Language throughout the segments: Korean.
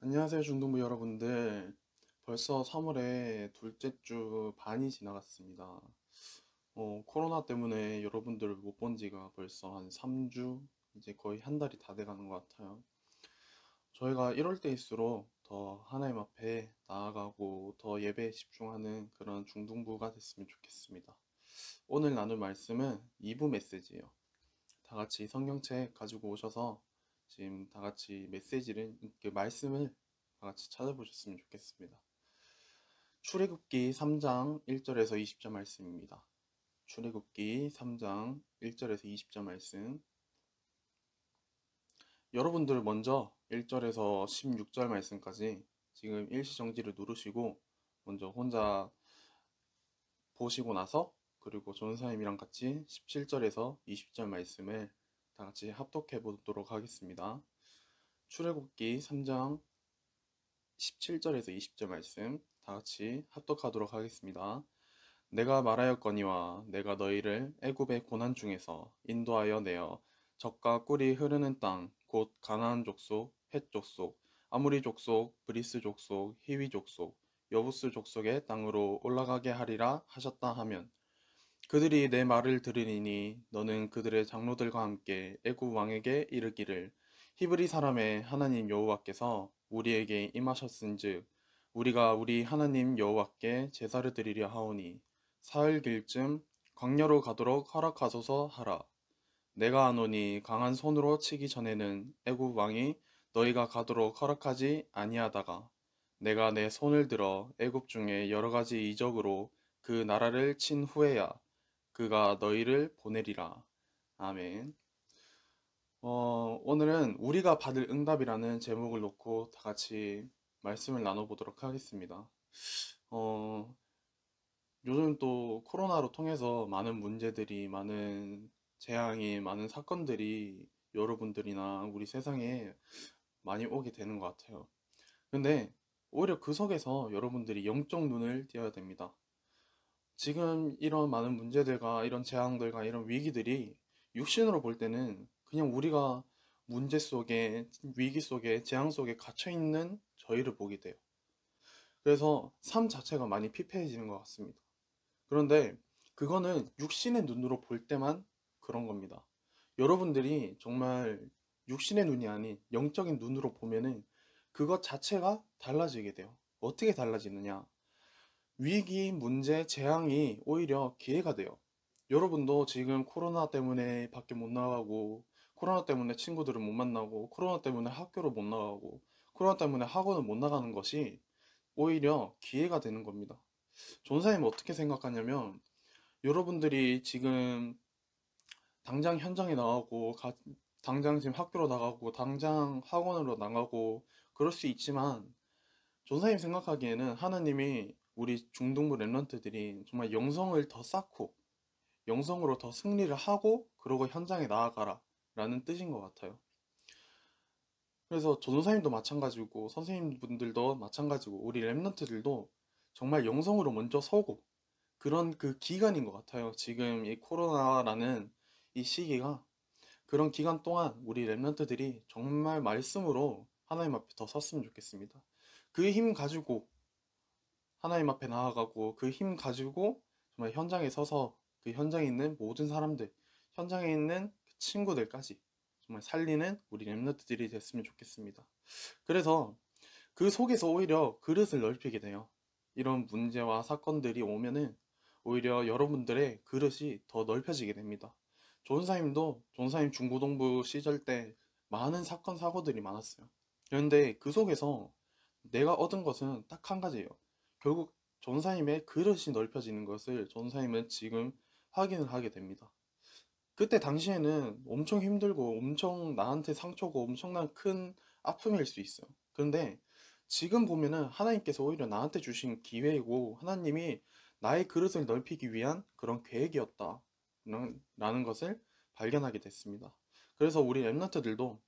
안녕하세요, 중등부 여러분들. 벌써 3월에 둘째 주 반이 지나갔습니다. 코로나 때문에 여러분들을 못 본 지가 벌써 한 3주, 이제 거의 한 달이 다 돼가는 것 같아요. 저희가 이럴 때일수록 더 하나님 앞에 나아가고 더 예배에 집중하는 그런 중등부가 됐으면 좋겠습니다. 오늘 나눌 말씀은 2부 메시지예요. 다 같이 성경책 가지고 오셔서 지금 다 같이 메시지를, 그 말씀을 다 같이 찾아보셨으면 좋겠습니다. 출애굽기 3장 1절에서 20절 말씀입니다. 출애굽기 3장 1절에서 20절 말씀. 여러분들 먼저 1절에서 16절 말씀까지 지금 일시정지를 누르시고 먼저 혼자 보시고 나서, 그리고 전사님이랑 같이 17절에서 20절 말씀을 다 같이 합독해 보도록 하겠습니다. 출애굽기 3장 17절에서 20절 말씀 다 같이 합독하도록 하겠습니다. 내가 말하였거니와 내가 너희를 애굽의 고난 중에서 인도하여 내어 젖과 꿀이 흐르는 땅 곧 가나안 족속, 헷 족속, 아무리 족속, 브리스 족속, 히위 족속, 여부스 족속의 땅으로 올라가게 하리라 하셨다 하면, 그들이 내 말을 들으리니 너는 그들의 장로들과 함께 애굽 왕에게 이르기를, 히브리 사람의 하나님 여호와께서 우리에게 임하셨은즉 우리가 우리 하나님 여호와께 제사를 드리려 하오니 사흘길쯤 광야로 가도록 허락하소서 하라. 내가 아노니 강한 손으로 치기 전에는 애굽 왕이 너희가 가도록 허락하지 아니하다가 내가 내 손을 들어 애굽 중에 여러 가지 이적으로 그 나라를 친 후에야 그가 너희를 보내리라. 아멘. 오늘은 우리가 받을 응답이라는 제목을 놓고 다 같이 말씀을 나눠보도록 하겠습니다. 어, 요즘 또 코로나로 통해서 많은 문제들이, 많은 재앙이, 많은 사건들이 여러분들이나 우리 세상에 많이 오게 되는 것 같아요. 근데 오히려 그 속에서 여러분들이 영적 눈을 띄어야 됩니다. 지금 이런 많은 문제들과 이런 재앙들과 이런 위기들이 육신으로 볼 때는 그냥 우리가 문제 속에, 위기 속에, 재앙 속에 갇혀 있는 저희를 보게 돼요. 그래서 삶 자체가 많이 피폐해지는 것 같습니다. 그런데 그거는 육신의 눈으로 볼 때만 그런 겁니다. 여러분들이 정말 육신의 눈이 아닌 영적인 눈으로 보면은 그것 자체가 달라지게 돼요. 어떻게 달라지느냐? 위기, 문제, 재앙이 오히려 기회가 돼요. 여러분도 지금 코로나 때문에 밖에 못 나가고, 코로나 때문에 친구들을 못 만나고, 코로나 때문에 학교를 못 나가고, 코로나 때문에 학원을 못 나가는 것이 오히려 기회가 되는 겁니다. 전사님 어떻게 생각하냐면, 여러분들이 지금 당장 현장에 나가고, 당장 지금 학교로 나가고, 당장 학원으로 나가고, 그럴 수 있지만, 전사님 생각하기에는 하나님이 우리 중등부 랩런트들이 정말 영성을 더 쌓고 영성으로 더 승리를 하고 그러고 현장에 나아가라 라는 뜻인 것 같아요. 그래서 전도사님도 마찬가지고 선생님분들도 마찬가지고 우리 랩런트들도 정말 영성으로 먼저 서고 그런 그 기간인 것 같아요. 지금 이 코로나라는 이 시기가 그런 기간 동안 우리 랩런트들이 정말 말씀으로 하나님 앞에 더 섰으면 좋겠습니다. 그 힘 가지고 하나님 앞에 나아가고 그 힘 가지고 정말 현장에 서서 그 현장에 있는 모든 사람들, 현장에 있는 그 친구들까지 정말 살리는 우리 랩런트들이 됐으면 좋겠습니다. 그래서 그 속에서 오히려 그릇을 넓히게 돼요. 이런 문제와 사건들이 오면은 오히려 여러분들의 그릇이 더 넓혀지게 됩니다. 조은사님도 조은사님 중고등부 시절 때 많은 사건 사고들이 많았어요. 그런데 그 속에서 내가 얻은 것은 딱 한 가지예요. 결국 전사님의 그릇이 넓혀지는 것을 전사님은 지금 확인을 하게 됩니다. 그때 당시에는 엄청 힘들고 엄청 나한테 상처고 엄청난 큰 아픔일 수 있어요. 그런데 지금 보면은 하나님께서 오히려 나한테 주신 기회이고 하나님이 나의 그릇을 넓히기 위한 그런 계획이었다 라는 것을 발견하게 됐습니다. 그래서 우리 랩런트들도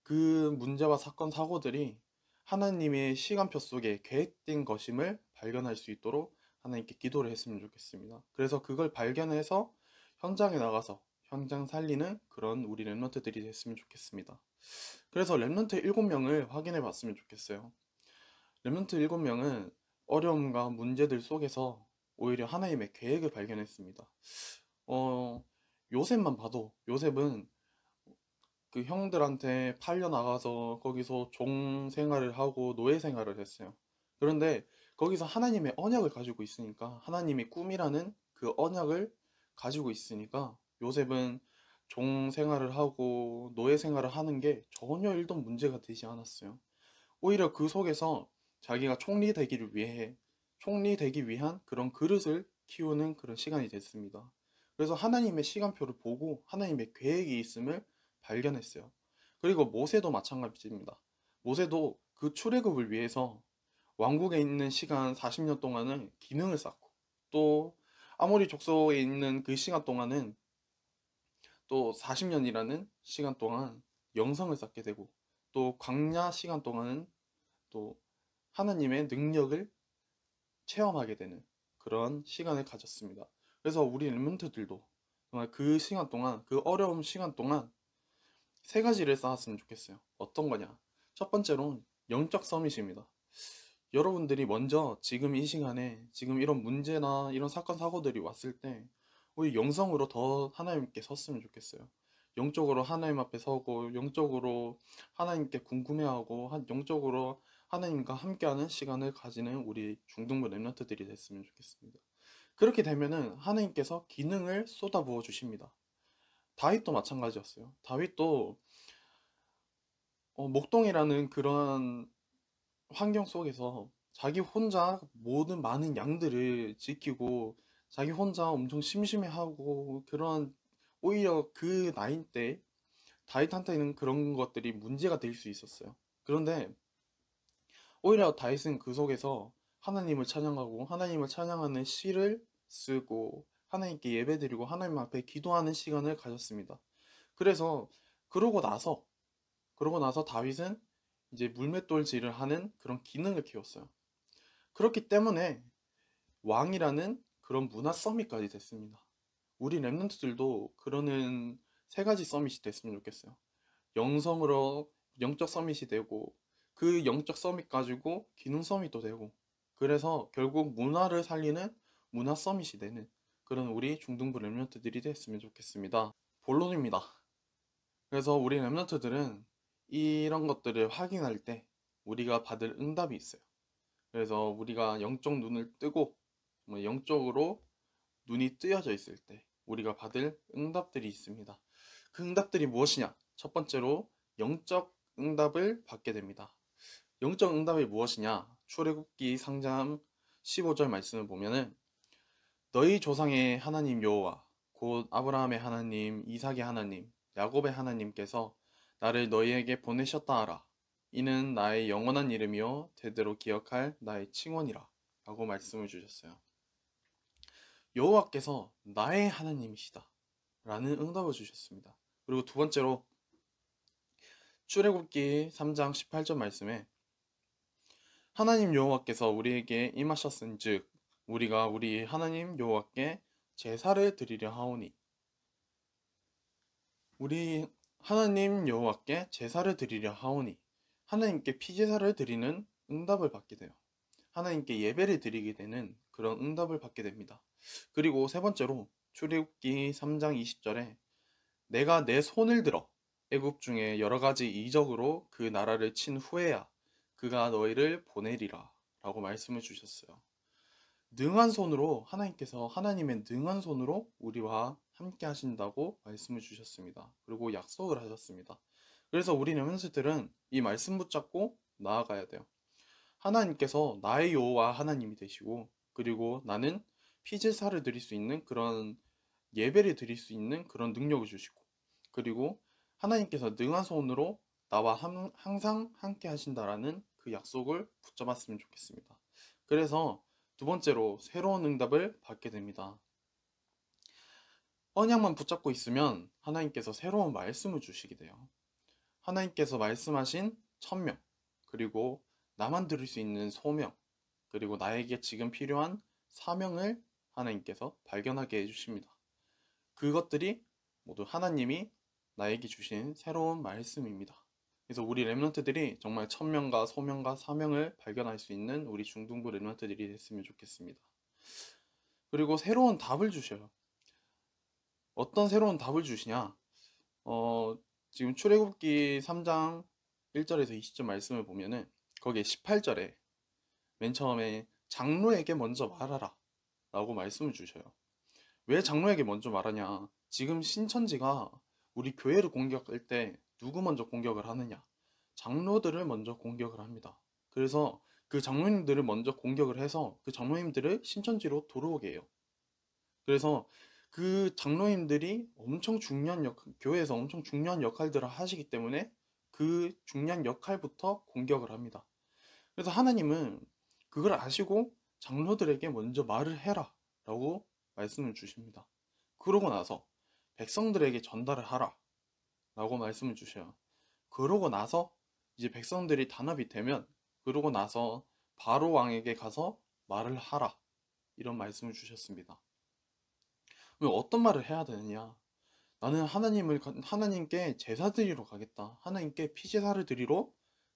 그 문제와 사건, 사고들이 하나님의 시간표 속에 계획된 것임을 발견할 수 있도록 하나님께 기도를 했으면 좋겠습니다. 그래서 그걸 발견해서 현장에 나가서 당장 살리는 그런 우리 랩런트들이 됐으면 좋겠습니다. 그래서 랩런트 7명을 확인해 봤으면 좋겠어요. 랩런트 7명은 어려움과 문제들 속에서 오히려 하나님의 계획을 발견했습니다. 어, 요셉만 봐도 요셉은 그 형들한테 팔려 나가서 거기서 종 생활을 하고 노예 생활을 했어요. 그런데 거기서 하나님의 언약을 가지고 있으니까, 하나님의 꿈이라는 그 언약을 가지고 있으니까 요셉은 종 생활을 하고 노예 생활을 하는 게 전혀 일도 문제가 되지 않았어요. 오히려 그 속에서 자기가 총리 되기 위한 그런 그릇을 키우는 그런 시간이 됐습니다. 그래서 하나님의 시간표를 보고 하나님의 계획이 있음을 발견했어요. 그리고 모세도 마찬가지입니다. 모세도 그 출애굽을 위해서 왕국에 있는 시간 40년 동안은 기능을 쌓고, 또 아모리 족속에 있는 그 시간 동안은 또 40년이라는 시간 동안 영성을 쌓게 되고, 또 광야 시간 동안은 또 하나님의 능력을 체험하게 되는 그런 시간을 가졌습니다. 그래서 우리 랩런트들도 정말 그 시간 동안, 그 어려운 시간 동안 세 가지를 쌓았으면 좋겠어요. 어떤 거냐? 첫 번째로는 영적 서밋입니다. 여러분들이 먼저 지금 이 시간에 지금 이런 문제나 이런 사건 사고들이 왔을 때 우리 영성으로 더 하나님께 섰으면 좋겠어요. 영적으로 하나님 앞에 서고, 영적으로 하나님께 궁금해하고, 영적으로 하나님과 함께하는 시간을 가지는 우리 중등부 랩런트들이 됐으면 좋겠습니다. 그렇게 되면은 하나님께서 기능을 쏟아부어 주십니다. 다윗도 마찬가지였어요. 다윗도 목동이라는 그런 환경 속에서 자기 혼자 모든 많은 양들을 지키고, 자기 혼자 엄청 심심해하고, 그런, 오히려 그 나이 때 다윗한테는 그런 것들이 문제가 될 수 있었어요. 그런데 오히려 다윗은 그 속에서 하나님을 찬양하고, 하나님을 찬양하는 시를 쓰고, 하나님께 예배드리고 하나님 앞에 기도하는 시간을 가졌습니다. 그래서 그러고 나서 다윗은 이제 물맷돌질을 하는 그런 기능을 키웠어요. 그렇기 때문에 왕이라는 그런 문화 서밋까지 됐습니다. 우리 랩런트들도 그러는 세 가지 서밋이 됐으면 좋겠어요. 영성으로 영적 서밋이 되고, 그 영적 서밋 가지고 기능 서밋도 되고, 그래서 결국 문화를 살리는 문화 서밋이 되는 그런 우리 중등부 랩런트들이 됐으면 좋겠습니다. 본론입니다. 그래서 우리 랩런트들은 이런 것들을 확인할 때 우리가 받을 응답이 있어요. 그래서 우리가 영적 눈을 뜨고 영적으로 눈이 뜨여져 있을 때 우리가 받을 응답들이 있습니다. 그 응답들이 무엇이냐? 첫 번째로 영적 응답을 받게 됩니다. 영적 응답이 무엇이냐? 출애굽기 3장 15절 말씀을 보면은, 너희 조상의 하나님 여호와 곧 아브라함의 하나님, 이삭의 하나님, 야곱의 하나님께서 나를 너희에게 보내셨다 하라. 이는 나의 영원한 이름이요 대대로 기억할 나의 칭원이라 라고 말씀을 주셨어요. 여호와께서 나의 하나님이시다 라는 응답을 주셨습니다. 그리고 두 번째로 출애굽기 3장 18절 말씀에, 하나님 여호와께서 우리에게 임하셨은즉 우리가 우리 하나님 여호와께 제사를 드리려 하오니, 우리 하나님 여호와께 제사를 드리려 하오니, 하나님께 피제사를 드리는 응답을 받게 돼요. 하나님께 예배를 드리게 되는 그런 응답을 받게 됩니다. 그리고 세 번째로 출애굽기 3장 20절에, 내가 내 손을 들어 애굽 중에 여러 가지 이적으로 그 나라를 친 후에야 그가 너희를 보내리라 라고 말씀을 주셨어요. 능한 손으로, 하나님께서 하나님의 능한 손으로 우리와 함께 하신다고 말씀을 주셨습니다. 그리고 약속을 하셨습니다. 그래서 우리 렘넌트들은 이 말씀 붙잡고 나아가야 돼요. 하나님께서 나의 여호와 하나님이 되시고, 그리고 나는 피제사를 드릴 수 있는 그런 예배를 드릴 수 있는 그런 능력을 주시고, 그리고 하나님께서 능한 손으로 나와 항상 함께 하신다라는 그 약속을 붙잡았으면 좋겠습니다. 그래서 두 번째로 새로운 응답을 받게 됩니다. 언약만 붙잡고 있으면 하나님께서 새로운 말씀을 주시게 돼요. 하나님께서 말씀하신 천명, 그리고 나만 들을 수 있는 소명, 그리고 나에게 지금 필요한 사명을 하나님께서 발견하게 해주십니다. 그것들이 모두 하나님이 나에게 주신 새로운 말씀입니다. 그래서 우리 렘넌트들이 정말 천명과 소명과 사명을 발견할 수 있는 우리 중등부 렘넌트들이 됐으면 좋겠습니다. 그리고 새로운 답을 주셔요. 어떤 새로운 답을 주시냐? 어, 지금 출애굽기 3장 1절에서 20절 말씀을 보면은 거기에 18절에 맨 처음에 장로에게 먼저 말하라 라고 말씀을 주셔요. 왜 장로에게 먼저 말하냐? 지금 신천지가 우리 교회를 공격할 때 누구 먼저 공격을 하느냐? 장로들을 먼저 공격을 합니다. 그래서 그 장로님들을 먼저 공격을 해서 그 장로님들을 신천지로 들어오게 해요. 그래서 그 장로님들이 엄청 중요한 교회에서 엄청 중요한 역할들을 하시기 때문에 그 중요한 역할부터 공격을 합니다. 그래서 하나님은 그걸 아시고 장로들에게 먼저 말을 해라 라고 말씀을 주십니다. 그러고 나서 백성들에게 전달을 하라 라고 말씀을 주셔요. 그러고 나서 이제 백성들이 단합이 되면 그러고 나서 바로 왕에게 가서 말을 하라 이런 말씀을 주셨습니다. 그럼 어떤 말을 해야 되느냐? 나는 하나님께 제사 드리러 가겠다. 하나님께 피제사를 드리러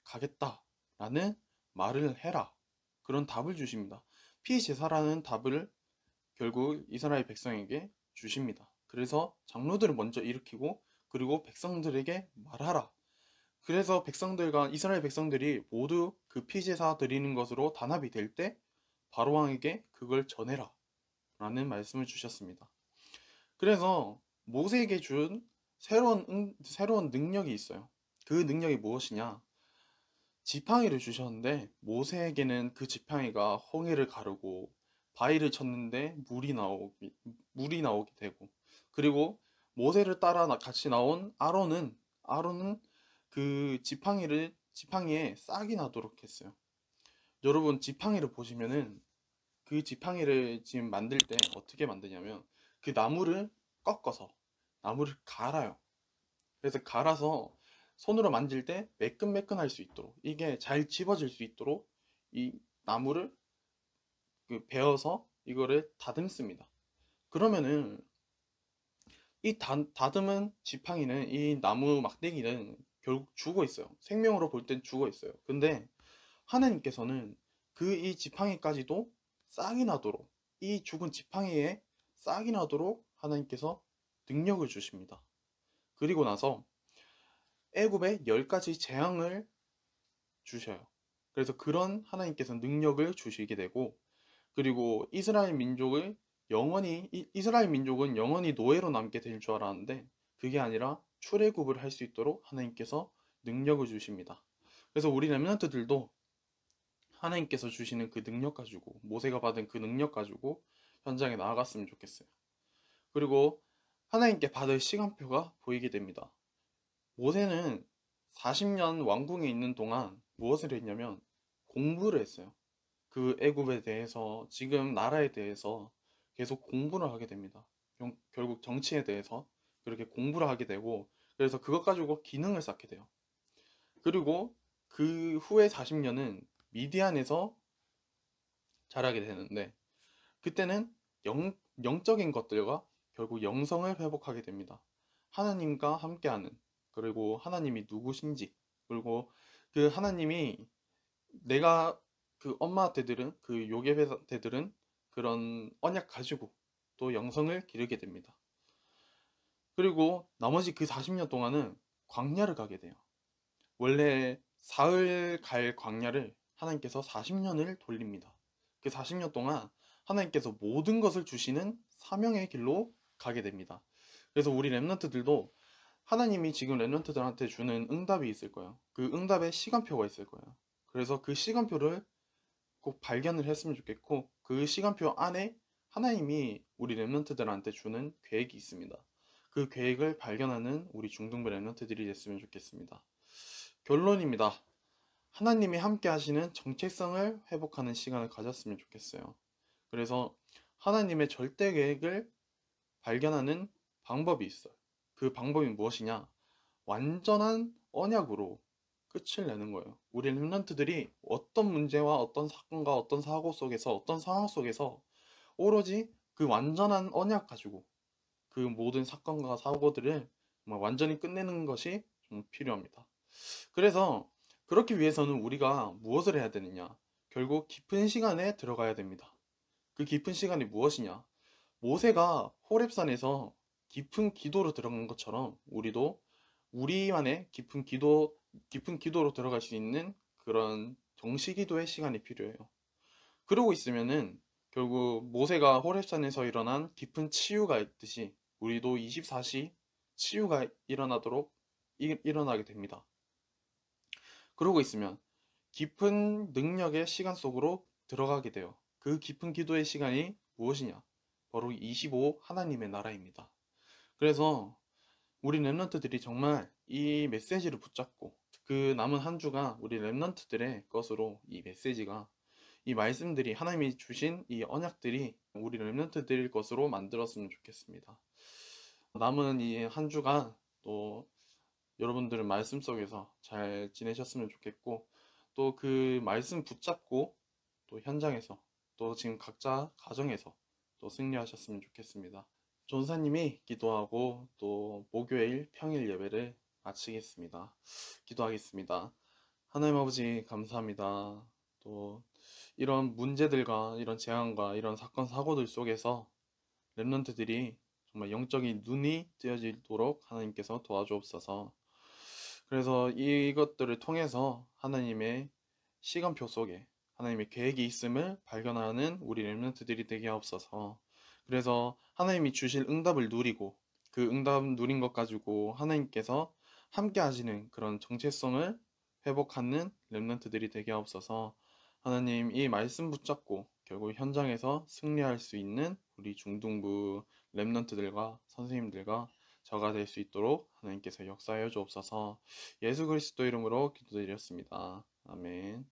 가겠다. 라는 말을 해라. 그런 답을 주십니다. 피제사라는 답을 결국 이스라엘 백성에게 주십니다. 그래서 장로들을 먼저 일으키고 그리고 백성들에게 말하라. 그래서 이스라엘 백성들이 모두 그 피제사 드리는 것으로 단합이 될 때 바로 왕에게 그걸 전해라. 라는 말씀을 주셨습니다. 그래서 모세에게 준 새로운 능력이 있어요. 그 능력이 무엇이냐? 지팡이를 주셨는데 모세에게는 그 지팡이가 홍해를 가르고 바위를 쳤는데 물이 나오게 되고 그리고 모세를 따라 같이 나온 아론은 그 지팡이에 싹이 나도록 했어요. 여러분 지팡이를 보시면은 그 지팡이를 지금 만들 때 어떻게 만드냐면 그 나무를 꺾어서 나무를 갈아요. 그래서 갈아서 손으로 만질 때 매끈매끈할 수 있도록 이게 잘 집어질 수 있도록 이 나무를 베어서 이거를 다듬습니다. 그러면은 이 다듬은 지팡이는 이 나무 막대기는 결국 죽어 있어요. 생명으로 볼 땐 죽어 있어요. 근데 하나님께서는 이 지팡이까지도 싹이 나도록 이 죽은 지팡이에 싹이 나도록 하나님께서 능력을 주십니다. 그리고 나서 애굽에 10가지 재앙을 주셔요. 그래서 그런 하나님께서 능력을 주시게 되고 그리고 이스라엘 민족은 영원히 노예로 남게 될 줄 알았는데 그게 아니라 출애굽을 할 수 있도록 하나님께서 능력을 주십니다. 그래서 우리 렘넌트들도 하나님께서 주시는 그 능력 가지고 모세가 받은 그 능력 가지고 현장에 나아갔으면 좋겠어요. 그리고 하나님께 받을 시간표가 보이게 됩니다. 모세는 40년 왕궁에 있는 동안 무엇을 했냐면 공부를 했어요. 그 애굽에 대해서 지금 나라에 대해서 계속 공부를 하게 됩니다. 결국 정치에 대해서 그렇게 공부를 하게 되고 그래서 그것 가지고 기능을 쌓게 돼요. 그리고 그 후에 40년은 미디안에서 자라게 되는데 그때는 영적인 것들과 결국 영성을 회복하게 됩니다. 하나님과 함께하는 그리고 하나님이 누구신지 그리고 그 하나님이 내가 그 엄마한테들은 그 요괴배들은 그런 언약 가지고 또 영성을 기르게 됩니다. 그리고 나머지 그 40년 동안은 광야를 가게 돼요. 원래 사흘 갈 광야를 하나님께서 40년을 돌립니다. 그 40년 동안 하나님께서 모든 것을 주시는 사명의 길로 가게 됩니다. 그래서 우리 렘넌트들도 하나님이 지금 렘넌트들한테 주는 응답이 있을 거예요. 그 응답의 시간표가 있을 거예요. 그래서 그 시간표를 꼭 발견을 했으면 좋겠고 그 시간표 안에 하나님이 우리 렘넌트들한테 주는 계획이 있습니다. 그 계획을 발견하는 우리 중등부 렘넌트들이 됐으면 좋겠습니다. 결론입니다. 하나님이 함께 하시는 정체성을 회복하는 시간을 가졌으면 좋겠어요. 그래서 하나님의 절대 계획을 발견하는 방법이 있어요. 그 방법이 무엇이냐? 완전한 언약으로 끝을 내는 거예요. 우리 렘넌트들이 어떤 문제와 어떤 사건과 어떤 사고 속에서 어떤 상황 속에서 오로지 그 완전한 언약 가지고 그 모든 사건과 사고들을 정말 완전히 끝내는 것이 좀 필요합니다. 그래서 그렇기 위해서는 우리가 무엇을 해야 되느냐? 결국 깊은 시간에 들어가야 됩니다. 그 깊은 시간이 무엇이냐? 모세가 호렙산에서 깊은 기도로 들어간 것처럼 우리도 우리만의 깊은 기도로 들어갈 수 있는 그런 정시기도의 시간이 필요해요. 그러고 있으면은 결국 모세가 호렙산에서 일어난 깊은 치유가 있듯이 우리도 24시 치유가 일어나게 됩니다. 그러고 있으면 깊은 능력의 시간 속으로 들어가게 돼요. 그 깊은 기도의 시간이 무엇이냐? 바로 25 하나님의 나라입니다. 그래서 우리 랩런트들이 정말 이 메시지를 붙잡고 그 남은 한 주가 우리 랩런트들의 것으로 이 메시지가 이 말씀들이 하나님이 주신 이 언약들이 우리 랩런트들 것으로 만들었으면 좋겠습니다. 남은 이 한 주간 또 여러분들은 말씀 속에서 잘 지내셨으면 좋겠고 또 그 말씀 붙잡고 또 현장에서 또 지금 각자 가정에서 또 승리하셨으면 좋겠습니다. 전사님이 기도하고 또 목요일 평일 예배를 마치겠습니다. 기도하겠습니다. 하나님 아버지 감사합니다. 또 이런 문제들과 이런 재앙과 이런 사건 사고들 속에서 랩런트들이 정말 영적인 눈이 뜨여지도록 하나님께서 도와주옵소서. 그래서 이것들을 통해서 하나님의 시간표 속에 하나님의 계획이 있음을 발견하는 우리 렘넌트들이 되게 하옵소서. 그래서 하나님이 주실 응답을 누리고 그 응답 누린 것 가지고 하나님께서 함께 하시는 그런 정체성을 회복하는 렘넌트들이 되게 하옵소서. 하나님 이 말씀 붙잡고 결국 현장에서 승리할 수 있는 우리 중등부 렘넌트들과 선생님들과 저가 될 수 있도록 하나님께서 역사하여 주옵소서. 예수 그리스도 이름으로 기도드렸습니다. 아멘.